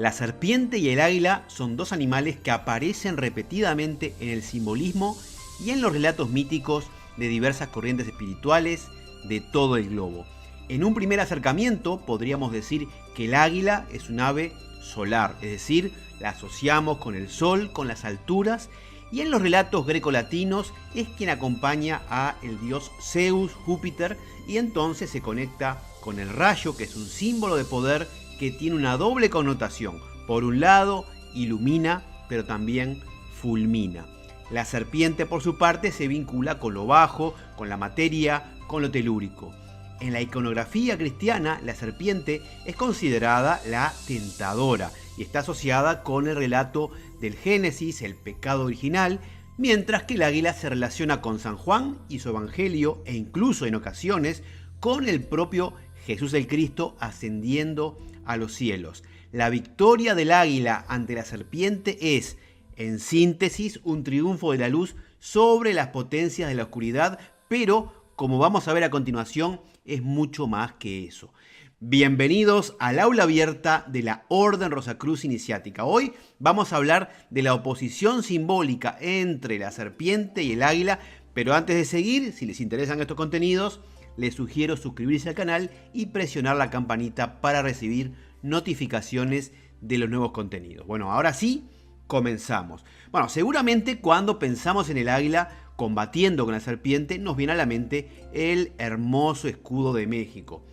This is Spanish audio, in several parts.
La serpiente y el águila son dos animales que aparecen repetidamente en el simbolismo y en los relatos míticos de diversas corrientes espirituales de todo el globo. En un primer acercamiento podríamos decir que el águila es un ave solar, es decir, la asociamos con el sol, con las alturas, y en los relatos grecolatinos es quien acompaña a el dios Zeus, Júpiter, y entonces se conecta con el rayo, que es un símbolo de poder que tiene una doble connotación. Por un lado, ilumina, pero también fulmina. La serpiente, por su parte, se vincula con lo bajo, con la materia, con lo telúrico. En la iconografía cristiana, la serpiente es considerada la tentadora y está asociada con el relato del Génesis, el pecado original, mientras que el águila se relaciona con San Juan y su evangelio e incluso en ocasiones con el propio Jesús el Cristo ascendiendo a los cielos. La victoria del águila ante la serpiente es, en síntesis, un triunfo de la luz sobre las potencias de la oscuridad, pero, como vamos a ver a continuación, es mucho más que eso. Bienvenidos al aula abierta de la Orden Rosacruz Iniciática. Hoy vamos a hablar de la oposición simbólica entre la serpiente y el águila, pero antes de seguir, si les interesan estos contenidos, les sugiero suscribirse al canal y presionar la campanita para recibir notificaciones de los nuevos contenidos. Bueno, ahora sí, comenzamos. Bueno, seguramente cuando pensamos en el águila combatiendo con la serpiente, nos viene a la mente el hermoso escudo de México.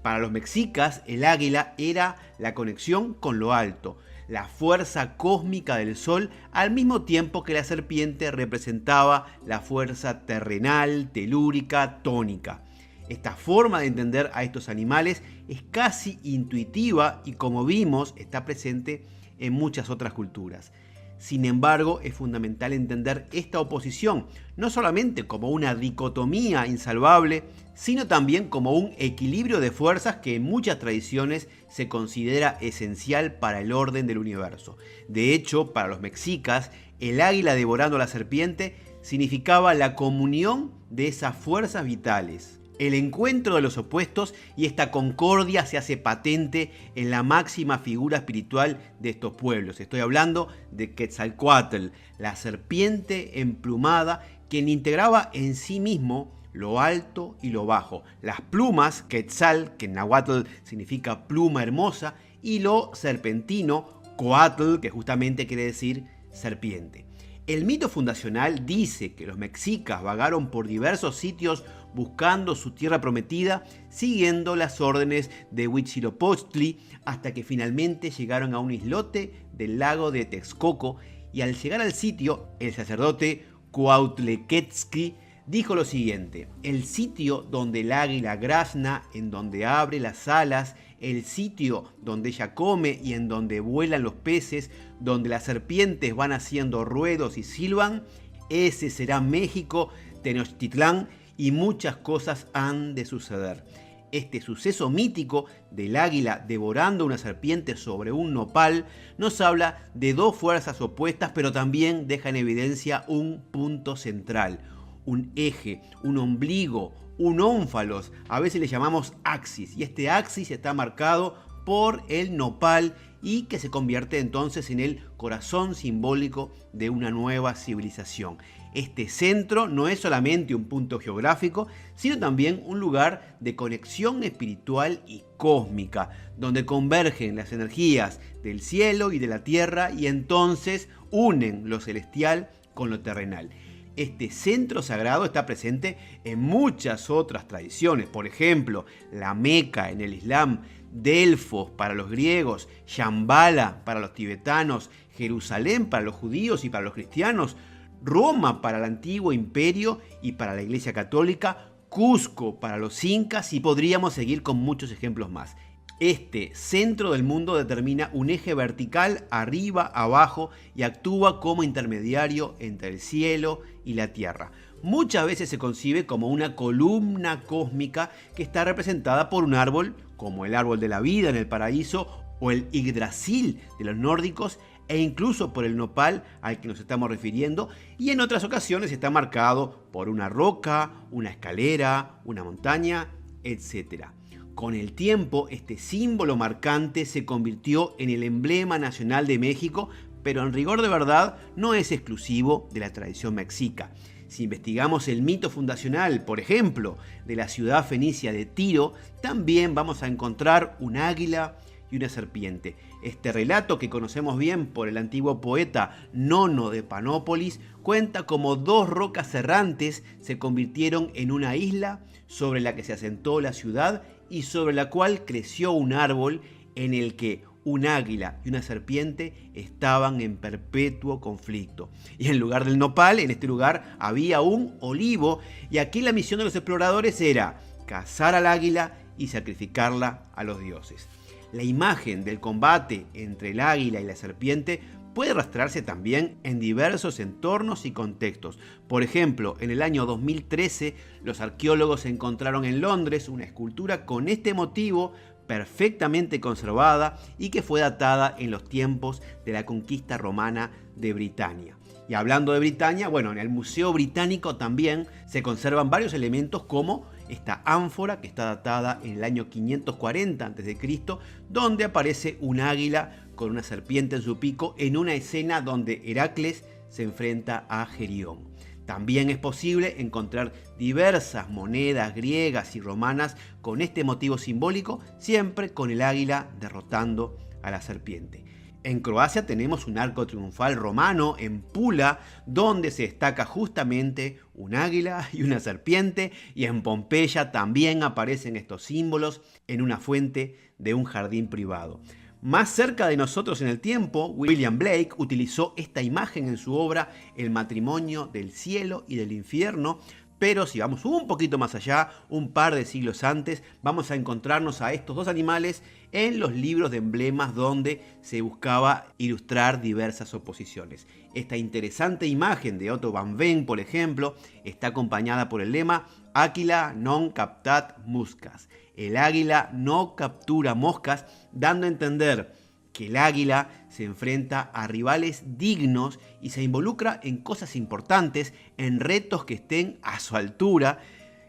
Para los mexicas, el águila era la conexión con lo alto, la fuerza cósmica del sol, al mismo tiempo que la serpiente representaba la fuerza terrenal, telúrica, tónica. Esta forma de entender a estos animales es casi intuitiva y, como vimos, está presente en muchas otras culturas. Sin embargo, es fundamental entender esta oposición, no solamente como una dicotomía insalvable, sino también como un equilibrio de fuerzas que en muchas tradiciones se considera esencial para el orden del universo. De hecho, para los mexicas, el águila devorando a la serpiente significaba la comunión de esas fuerzas vitales, el encuentro de los opuestos, y esta concordia se hace patente en la máxima figura espiritual de estos pueblos. Estoy hablando de Quetzalcóatl, la serpiente emplumada, quien integraba en sí mismo lo alto y lo bajo. Las plumas, Quetzal, que en náhuatl significa pluma hermosa, y lo serpentino, Coatl, que justamente quiere decir serpiente. El mito fundacional dice que los mexicas vagaron por diversos sitios buscando su tierra prometida, siguiendo las órdenes de Huitzilopochtli, hasta que finalmente llegaron a un islote del lago de Texcoco, y al llegar al sitio, el sacerdote Cuautlequetzli dijo lo siguiente: el sitio donde el águila grazna, en donde abre las alas, el sitio donde ella come y en donde vuelan los peces, donde las serpientes van haciendo ruedos y silban, ese será México, Tenochtitlán, y muchas cosas han de suceder. Este suceso mítico del águila devorando una serpiente sobre un nopal nos habla de dos fuerzas opuestas, pero también deja en evidencia un punto central, un eje, un ombligo, un ónfalos, a veces le llamamos axis, y este axis está marcado por el nopal y que se convierte entonces en el corazón simbólico de una nueva civilización. Este centro no es solamente un punto geográfico, sino también un lugar de conexión espiritual y cósmica, donde convergen las energías del cielo y de la tierra y entonces unen lo celestial con lo terrenal. Este centro sagrado está presente en muchas otras tradiciones, por ejemplo, la Meca en el Islam, Delfos para los griegos, Shambhala para los tibetanos, Jerusalén para los judíos y para los cristianos, Roma para el antiguo imperio y para la Iglesia católica, Cusco para los incas, y podríamos seguir con muchos ejemplos más. Este centro del mundo determina un eje vertical arriba, abajo, y actúa como intermediario entre el cielo y la tierra. Muchas veces se concibe como una columna cósmica que está representada por un árbol, como el árbol de la vida en el paraíso o el Yggdrasil de los nórdicos, e incluso por el nopal al que nos estamos refiriendo, y en otras ocasiones está marcado por una roca, una escalera, una montaña, etc. Con el tiempo, este símbolo marcante se convirtió en el emblema nacional de México, pero en rigor de verdad no es exclusivo de la tradición mexica. Si investigamos el mito fundacional, por ejemplo, de la ciudad fenicia de Tiro, también vamos a encontrar un águila y una serpiente. Este relato, que conocemos bien por el antiguo poeta Nono de Panópolis, cuenta cómo dos rocas errantes se convirtieron en una isla sobre la que se asentó la ciudad y sobre la cual creció un árbol en el que un águila y una serpiente estaban en perpetuo conflicto. Y en lugar del nopal, en este lugar había un olivo, y aquí la misión de los exploradores era cazar al águila y sacrificarla a los dioses. La imagen del combate entre el águila y la serpiente puede rastrearse también en diversos entornos y contextos. Por ejemplo, en el año 2013, los arqueólogos encontraron en Londres una escultura con este motivo perfectamente conservada y que fue datada en los tiempos de la conquista romana de Britania. Y hablando de Britania, bueno, en el Museo Británico también se conservan varios elementos como esta ánfora que está datada en el año 540 a.C., donde aparece un águila con una serpiente en su pico en una escena donde Heracles se enfrenta a Gerión. También es posible encontrar diversas monedas griegas y romanas con este motivo simbólico, siempre con el águila derrotando a la serpiente. En Croacia tenemos un arco triunfal romano en Pula, donde se destaca justamente un águila y una serpiente, y en Pompeya también aparecen estos símbolos en una fuente de un jardín privado. Más cerca de nosotros en el tiempo, William Blake utilizó esta imagen en su obra El matrimonio del cielo y del infierno, pero si vamos un poquito más allá, un par de siglos antes, vamos a encontrarnos a estos dos animales en los libros de emblemas donde se buscaba ilustrar diversas oposiciones. Esta interesante imagen de Otto van Veen, por ejemplo, está acompañada por el lema Aquila non captat muscas. El águila no captura moscas, dando a entender que el águila se enfrenta a rivales dignos y se involucra en cosas importantes, en retos que estén a su altura,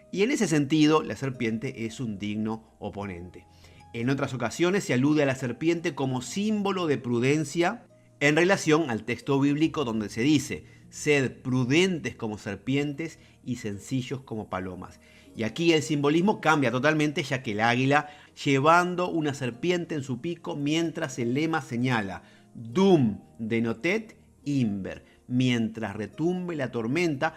y en ese sentido la serpiente es un digno oponente. En otras ocasiones se alude a la serpiente como símbolo de prudencia en relación al texto bíblico donde se dice: sed prudentes como serpientes y sencillos como palomas. Y aquí el simbolismo cambia totalmente, ya que el águila llevando una serpiente en su pico, mientras el lema señala Dum denotet imber, mientras retumbe la tormenta.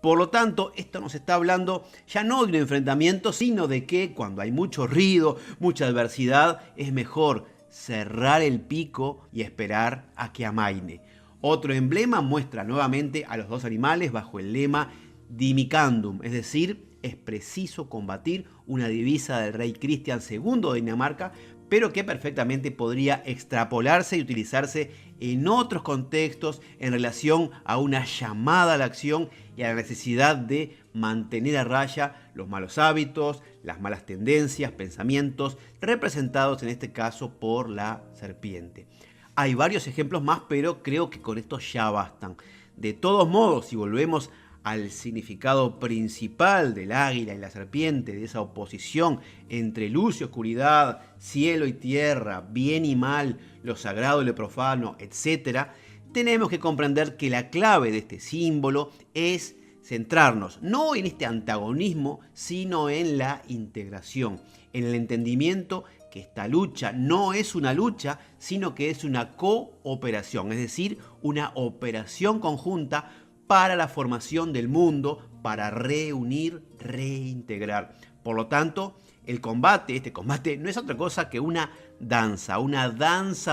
Por lo tanto, esto nos está hablando ya no de un enfrentamiento, sino de que cuando hay mucho ruido, mucha adversidad, es mejor cerrar el pico y esperar a que amaine. Otro emblema muestra nuevamente a los dos animales bajo el lema Dimicandum, es decir, es preciso combatir, una divisa del rey Cristian II de Dinamarca, pero que perfectamente podría extrapolarse y utilizarse en otros contextos en relación a una llamada a la acción y a la necesidad de mantener a raya los malos hábitos, las malas tendencias, pensamientos, representados en este caso por la serpiente. Hay varios ejemplos más, pero creo que con esto ya bastan. De todos modos, si volvemos al significado principal del águila y la serpiente, de esa oposición entre luz y oscuridad, cielo y tierra, bien y mal, lo sagrado y lo profano, etc., tenemos que comprender que la clave de este símbolo es centrarnos no en este antagonismo, sino en la integración, en el entendimiento que esta lucha no es una lucha, sino que es una cooperación, es decir, una operación conjunta para la formación del mundo, para reunir, reintegrar. Por lo tanto, este combate no es otra cosa que una danza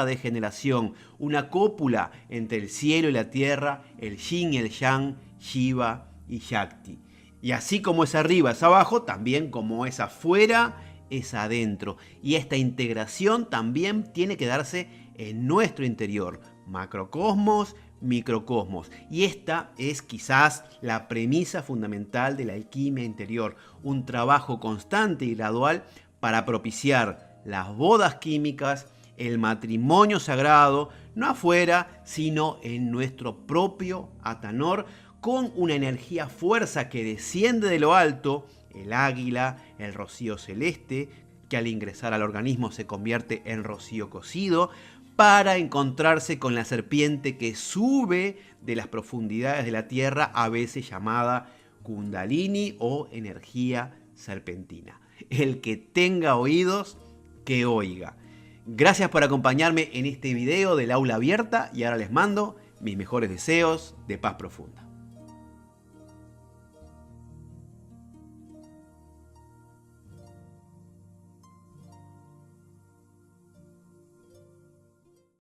de generación, una cópula entre el cielo y la tierra, el yin y el yang, Shiva y Shakti. Y así como es arriba es abajo, también como es afuera es adentro. Y esta integración también tiene que darse en nuestro interior, macrocosmos, microcosmos. Y esta es quizás la premisa fundamental de la alquimia interior, un trabajo constante y gradual para propiciar las bodas químicas, el matrimonio sagrado, no afuera, sino en nuestro propio Atanor, con una energía fuerza que desciende de lo alto, el águila, el rocío celeste, que al ingresar al organismo se convierte en rocío cocido, para encontrarse con la serpiente que sube de las profundidades de la tierra, a veces llamada Kundalini o energía serpentina. El que tenga oídos, que oiga. Gracias por acompañarme en este video del aula abierta y ahora les mando mis mejores deseos de paz profunda.